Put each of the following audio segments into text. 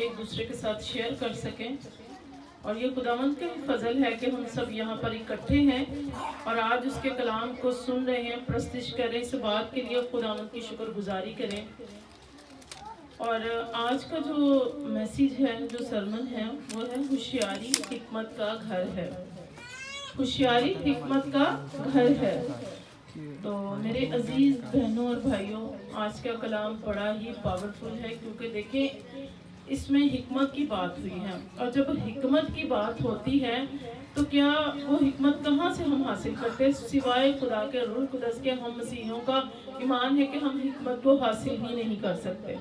ایک دوسرے کے ساتھ شیئر کر سکیں. اور یہ خداوند کا فضل ہے کہ ہم سب یہاں پر اکٹھے ہیں اور آج اس کے کلام کو سن رہے ہیں, پرستش کریں, اس بات کے لیے خداوند کی شکر گزاری کریں. اور آج کا جو میسیج ہے, جو سرمن ہے, وہ ہے ہوشیاری حکمت کا گھر ہے. ہوشیاری حکمت کا گھر ہے. تو میرے عزیز بہنوں اور بھائیوں, آج کا کلام بڑا ہی پاورفل ہے, کیونکہ دیکھیں اس میں حکمت کی بات ہوئی ہے. اور جب حکمت کی بات ہوتی ہے تو کیا وہ حکمت کہاں سے ہم حاصل کرتے ہیں سوائے خدا کے روح القدس کے. ہم مسیحیوں کا ایمان ہے کہ ہم حکمت کو حاصل ہی نہیں کر سکتے.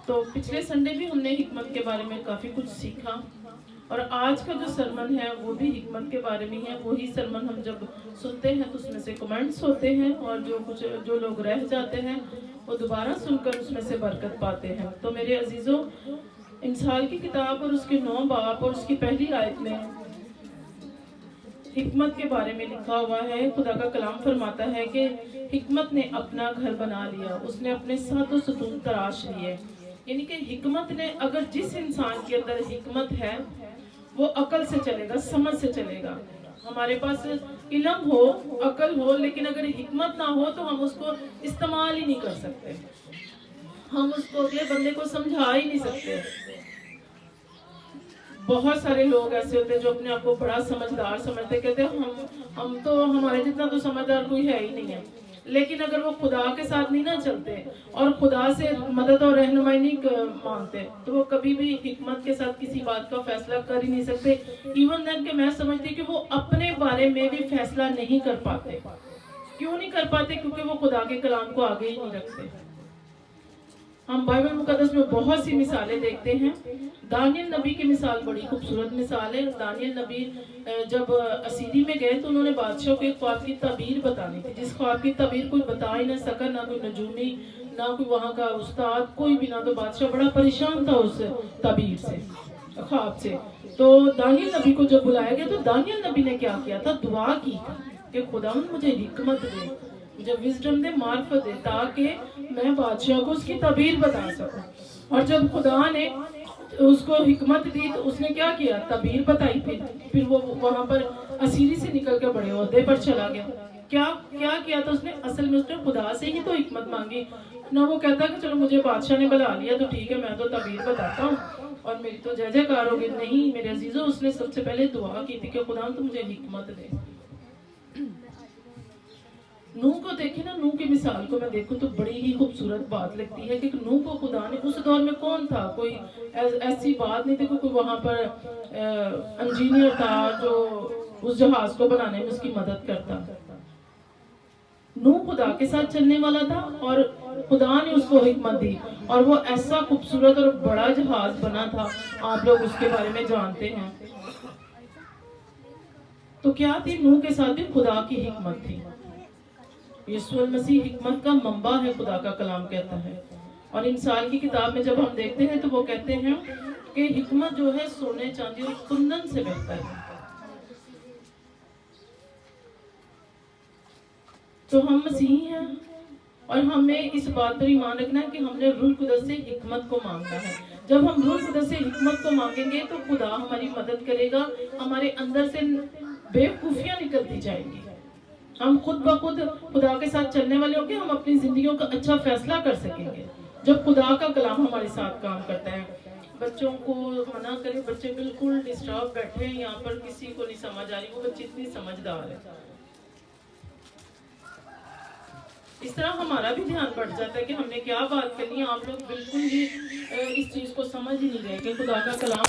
تو پچھلے سنڈے بھی ہم نے حکمت کے بارے میں کافی کچھ سیکھا, اور آج کا جو سرمن ہے وہ بھی حکمت کے بارے میں ہے. وہی سرمن ہم جب سنتے ہیں تو اس میں سے کمنٹس ہوتے ہیں, اور جو لوگ رہ جاتے ہیں وہ دوبارہ سن کر اس میں سے برکت پاتے ہیں. تو میرے عزیزوں, انسان کی کتاب اور اس کے 9 باب اور اس کی پہلی آیت میں حکمت کے بارے میں لکھا ہوا ہے. خدا کا کلام فرماتا ہے کہ حکمت نے اپنا گھر بنا لیا, اس نے اپنے 7 ستون تراش لیے. یعنی کہ حکمت نے, اگر جس انسان کے اندر حکمت ہے وہ عقل سے چلے گا, سمجھ سے چلے گا. ہمارے پاس علم ہو, عقل ہو, لیکن اگر حکمت نہ ہو تو ہم اس کو استعمال ہی نہیں کر سکتے. ہم اس کو اگلے بندے کو سمجھا ہی نہیں سکتے. بہت سارے لوگ ایسے ہوتے ہیں جو اپنے آپ کو بڑا سمجھدار سمجھتے, کہتے ہیں ہم تو, ہمارے جتنا تو سمجھدار کوئی ہے ہی نہیں ہے. لیکن اگر وہ خدا کے ساتھ نہیں نہ چلتے اور خدا سے مدد اور رہنمائی نہیں مانگتے تو وہ کبھی بھی حکمت کے ساتھ کسی بات کا فیصلہ کر ہی نہیں سکتے. ایون دین کہ میں سمجھتی کہ وہ اپنے بارے میں بھی فیصلہ نہیں کر پاتے. کیوں نہیں کر پاتے؟ کیونکہ وہ خدا کے کلام کو آگے ہی نہیں رکھتے. ہم بائبل مقدس میں بہت سی مثالیں دیکھتے ہیں. دانیل نبی کی مثال بڑی خوبصورت مثال ہے. دانیل نبی جب اسیری میں گئے تو انہوں نے بادشاہ کو ایک خواب کی تعبیر بتانی تھی, جس خواب کی تعبیر کوئی بتا ہی نہ سکا, نہ کوئی نجومی, نہ کوئی وہاں کا استاد, کوئی بھی نہ. تو بادشاہ بڑا پریشان تھا اس تعبیر سے, خواب سے. تو دانیل نبی کو جب بلایا گیا تو دانیل نبی نے کیا کیا تھا؟ دعا کی کہ خداوند مجھے حکمت دے, مجھے وزڈم دے, معرفت دے, تاکہ میں بادشاہ کو اس کی تعبیر بتا سکوں. اور جب خدا نے اس کو حکمت دی تو اس نے کیا کیا؟ تعبیر بتائی. پھر وہ وہاں پر اسیری سے نکل کے بڑے عہدے پر چلا گیا. کیا کیا تھا اس نے؟ اصل میں اس نے خدا سے ہی تو حکمت مانگی. نہ وہ کہتا کہ چلو مجھے بادشاہ نے بلا لیا تو ٹھیک ہے, میں تو تعبیر بتاتا ہوں اور میری تو جے کار ہوگی. نہیں میرے عزیزوں, اس نے سب سے پہلے دعا کی تھی کہ خدا تو مجھے حکمت دے. نوح کو دیکھیں نا, نوح کی مثال کو میں دیکھوں تو بڑی ہی خوبصورت بات لگتی ہے کہ نوح کو خدا نے, اس دور میں کون تھا, کوئی ایسی بات نہیں تھی کہ کوئی وہاں پر انجینئر تھا جو اس جہاز کو بنانے میں اس کی مدد کرتا. نوح خدا کے ساتھ چلنے والا تھا اور خدا نے اس کو حکمت دی, اور وہ ایسا خوبصورت اور بڑا جہاز بنا تھا. آپ لوگ اس کے بارے میں جانتے ہیں. تو کیا تھی؟ نوح کے ساتھ بھی خدا کی حکمت تھی. یسوع المسیح حکمت کا منبع ہے, خدا کا کلام کہتا ہے. اور انسان کی کتاب میں جب ہم دیکھتے ہیں تو وہ کہتے ہیں کہ حکمت جو ہے سونے چاندی اور کندن سے بہتر ہے. تو ہم مسیحی ہیں اور ہمیں اس بات پر ایمان رکھنا ہے کہ ہم نے روح القدس سے حکمت کو مانگنا ہے. جب ہم روح القدس سے حکمت کو مانگیں گے تو خدا ہماری مدد کرے گا. ہمارے اندر سے بیوقوفیاں نکلتی جائیں گی. ہم خود بخود خدا کے ساتھ چلنے والے ہوں گے. ہم اپنی زندگیوں کا اچھا فیصلہ کر سکیں گے جب خدا کا کلام ہمارے ساتھ کام کرتا ہے. بچوں کو منع کریں, بچے بالکل ڈسٹرب بیٹھے ہیں یہاں پر, کسی کو نہیں سمجھ آ رہی. وہ بچے اتنی سمجھدار ہے. اس طرح ہمارا بھی دھیان بڑھ جاتا ہے کہ ہم نے کیا بات کرنی ہے. آپ لوگ بالکل بھی اس چیز کو سمجھ ہی نہیں رہے کہ خدا کا کلام